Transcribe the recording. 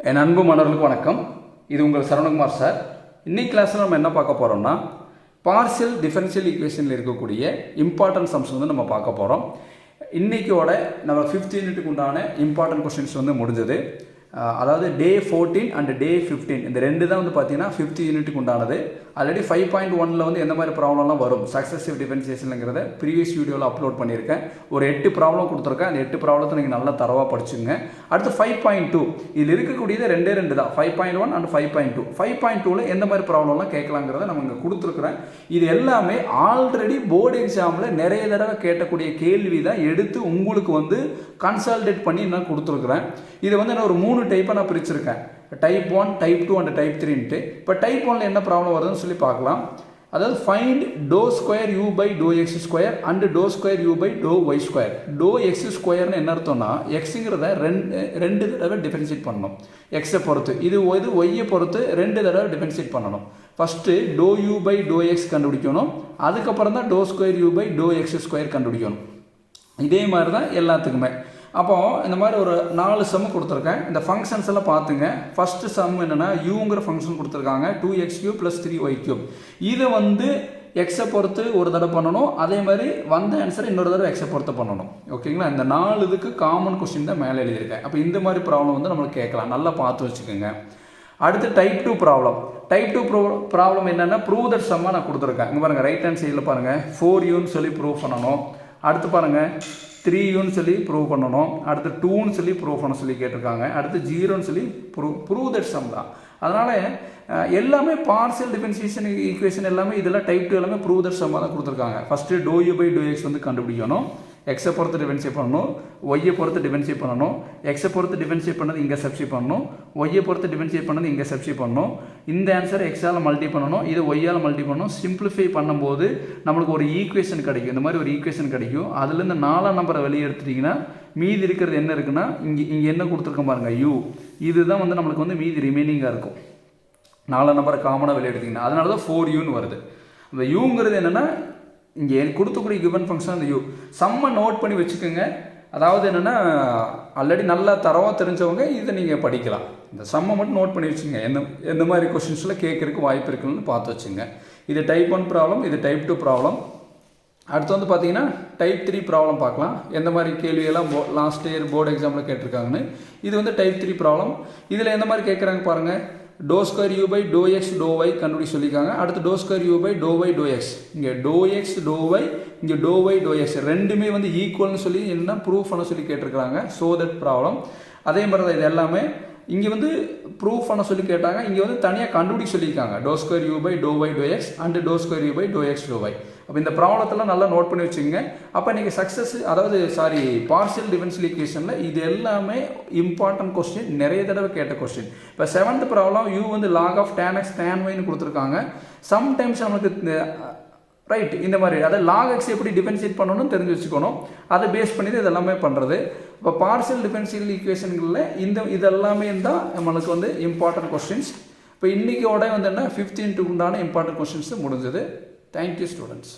என் அன்பு மாணவர்களுக்கு வணக்கம். இது உங்கள் சரவணகுமார் சார். இன்னைக்கு கிளாஸில் நம்ம என்ன பார்க்க போகிறோம்னா, பார்ஷியல் டிஃபரன்ஷியல் ஈக்குவேஷனில் இருக்கக்கூடிய இம்பார்ட்டன்ட் சம்ஸ் வந்து நம்ம பார்க்க போகிறோம். இன்றைக்கியோட நம்ம 5th யூனிட்டுக்கு உண்டான இம்பார்ட்டன்ட் கொஸ்டின்ஸ் வந்து முடிஞ்சது. அதாவது டே 14 அண்ட் டே 15 இந்த ரெண்டு தான் வந்து பார்த்தீங்கன்னா 5th யூனிட்டுக்கு உண்டானது. ஆல்ரெடி 5.1ல் வந்து எந்த மாதிரி ப்ராப்ளம்லாம் வரும் சக்ஸஸிவ் டிஃபரன்சியேஷனுங்கிறத ப்ரீவியஸ் வீடியோவில் அப்லோட் பண்ணியிருக்கேன். ஒரு 8 ப்ராப்ளம் கொடுத்துருக்கேன். அந்த 8 ப்ராப்ளத்தை நீங்கள் நல்லா தரவாக படிச்சுங்க. அடுத்து 5.2 இதில் இருக்கக்கூடியது ரெண்டு தான், 5.1 அண்ட் 5.2. 5.2ல் எந்த மாதிரி ப்ராப்ளம்லாம் கேட்கலாங்கிறத நம்ம இங்கே கொடுத்துருக்குறேன். இது எல்லாமே ஆல்ரெடி போர்டு எக்ஸாமில் நிறைய தடவை கேட்டக்கூடிய கேள்வி தான் எடுத்து உங்களுக்கு வந்து கன்சால்டேட் பண்ணி நான் கொடுத்துருக்குறேன். இது வந்து நான் ஒரு 3 டைப்பாக நான் பிரிச்சிருக்கேன். டைப் 1, டைப் 2 அண்ட் டைப் 3ன்ட்டு. இப்போ டைப் 1ல் என்ன ப்ராப்ளம் வருதுன்னு சொல்லி பார்க்கலாம். அதாவது find do square u by do x square and do square u by do y square. Do x ஸ்கொயர்னு என்ன அர்த்தம்னா, எக்ஸுங்கிறத ரெண்டு தடவை டிஃபரன்ஷியேட் பண்ணணும். எக்ஸை பொறுத்து இது ஒய்யை பொறுத்து 2 தடவை டிஃபரன்ஷியேட் பண்ணணும். First do u by do x கண்டுபிடிக்கணும். அதுக்கப்புறம் தான் do square u by do x square கண்டுபிடிக்கணும். இதே மாதிரி தான் எல்லாத்துக்குமே. அப்போது இந்த மாதிரி ஒரு 4 சம் கொடுத்துருக்கேன். இந்த ஃபங்க்ஷன்ஸ் எல்லாம் பார்த்துங்க. ஃபஸ்ட்டு சம் என்னென்னா, யூங்கிற ஃபங்க்ஷன் கொடுத்துருக்காங்க 2x³ + 3y³. இதை வந்து எக்ஸை பொறுத்து ஒரு தடவை பண்ணணும். அதே மாதிரி வந்த ஆன்சரை இன்னொரு தடவை எக்ஸை பொறுத்து பண்ணணும். ஓகேங்களா? இந்த 4 இதுக்கு காமன் கொஸ்டின் தான் மேலே எழுதியிருக்கேன். அப்போ இந்த மாதிரி ப்ராப்ளம் வந்து நம்மளுக்கு கேட்கலாம். நல்லா பார்த்து வச்சுக்கோங்க. அடுத்து டைப் 2 ப்ராப்ளம். டைப் 2 ப்ராப்ளம் என்னென்னா, ப்ரூவ் தட் சம்மாக நான் கொடுத்துருக்கேன். இங்கே பாருங்கள், ரைட் ஹேண்ட் சைடில் பாருங்கள், 4uன்னு சொல்லி ப்ரூவ் பண்ணணும். அடுத்து பாருங்கள், 3uன்னு சொல்லி ப்ரூவ் பண்ணணும். அடுத்து 2ன்னு சொல்லி ப்ரூவ் பண்ண சொல்லி கேட்டிருக்காங்க. அடுத்து 0ன்னு சொல்லி ப்ரூவ் தட் சம் தான். அதனால் எல்லாமே பார்ஷியல் டிஃபரன்ஷியேஷன் ஈக்குவேஷன் எல்லாமே இதெல்லாம் டைப் 2 எல்லாமே ப்ரூவ் தட் சம்மாக தான் கொடுத்துருக்காங்க. First do u by do x வந்து கண்டுபிடிக்கணும். எக்ஸை பொறுத்து டிஃபரன்ஷியேட் பண்ணணும். ஒய்யை பொறுத்து டிஃபரன்ஷியேட் பண்ணணும். எக்ஸை பொறுத்து டிஃபரன்ஷியேட் பண்ணது இங்கே சப்ஸ்டிட் பண்ணணும். ஒய்யை பொறுத்து டிஃபரன்ஷியேட் பண்ணது இங்கே சப்ஸ்டிட் பண்ணணும். இந்த ஆன்சரை எக்ஸால் மல்டி பண்ணணும். இது ஒய்யால் மல்டி பண்ணணும். சிம்பிளிஃபை பண்ணும்போது நம்மளுக்கு ஒரு ஈக்குவேஷன் கிடைக்கும். இந்த மாதிரி ஒரு ஈக்குவேஷன் கிடைக்கும். அதுலேருந்து 4ஆம் நம்பரை வெளியே எடுத்துட்டிங்கன்னா மீதி இருக்கிறது என்ன இருக்குன்னா, இங்கே என்ன கொடுத்துருக்கோம் பாருங்கள், யூ. இதுதான் வந்து நம்மளுக்கு வந்து மீதி ரிமைனிங்காக இருக்கும். 4ஆம் நம்பரை காமனாக வெளியே எடுத்திங்கன்னா அதனால தான் 4uன்னு வருது. அந்த யூங்கிறது என்னென்னா, இங்கே கொடுத்துக்கூடிய கிவன் ஃபங்க்ஷன் அந்த யூ. சம்மை நோட் பண்ணி வச்சுக்கோங்க. அதாவது என்னென்னா, ஆல்ரெடி நல்லா தரவாக தெரிஞ்சவங்க இதை நீங்கள் படிக்கலாம். இந்த சம்மை மட்டும் நோட் பண்ணி வச்சுங்க. எந்த மாதிரி கொஷின்ஸில் கேட்கறதுக்கு வாய்ப்பு இருக்குன்னு பார்த்து வச்சுங்க. இது டைப் 1 ப்ராப்ளம், இது டைப் 2 ப்ராப்ளம். அடுத்து வந்து பார்த்தீங்கன்னா டைப் 3 ப்ராப்ளம் பார்க்கலாம். எந்த மாதிரி கேள்வியெல்லாம் லாஸ்ட் இயர் போர்டு எக்ஸாமில் கேட்டிருக்காங்கன்னு. இது வந்து டைப் 3 ப்ராப்ளம். இதில் எந்த மாதிரி கேட்குறாங்க பாருங்கள். Do square u by do x do y கண்டுபிடி சொல்லியிருக்காங்க. அடுத்து do square u by do y do x. இங்கே டோ எக்ஸ் டோ ஒய், இங்கே டோ ஒய் டோ எக்ஸ் ரெண்டுமே வந்து ஈக்குவல்னு சொல்லி என்ன ப்ரூஃப் பண்ண சொல்லி கேட்டிருக்கிறாங்க. So that problem. அதே மாதிரி தான் இது எல்லாமே இங்கே வந்து ப்ரூஃப் பண்ண சொல்லி கேட்டாங்க. இங்கே வந்து தனியாக கண்டுபிடி சொல்லியிருக்காங்க. Do square u by do y do x and do square u by do x do y. அப்போ இந்த ப்ராப்ளத்தெல்லாம் நல்லா நோட் பண்ணி வச்சுக்கோங்க. அப்போ நீங்கள் சக்ஸஸ், அதாவது பார்ஷியல் டிஃபரன்ஷியல் ஈக்குவேஷனில் இது எல்லாமே இம்பார்ட்டன்ட் கொஸ்டின், நிறைய தடவை கேட்ட கொஸ்டின். இப்போ 7th ப்ராப்ளம் யூ வந்து log of tan x tan yன்னு கொடுத்துருக்காங்க. சம்டைம்ஸ் நமக்கு ரைட் இந்த மாதிரி அதாவது லாக் எக்ஸ் எப்படி டிஃபரன்ஷியேட் பண்ணணும்னு தெரிஞ்சு வச்சுக்கணும். அதை பேஸ் பண்ணி இது எல்லாமே பண்ணுறது. இப்போ பார்ஷியல் டிஃபரன்ஷியல் ஈக்குவேஷன்களில் இதெல்லாமே தான் நம்மளுக்கு வந்து இம்பார்ட்டன்ட் கொஸ்டின்ஸ். இப்போ இன்றைக்கோட வந்து என்ன 5th யூனிட்டுக்கு உண்டான இம்பார்ட்டன்ட் கொஸ்டின்ஸ் முடிஞ்சது. Thank you, students.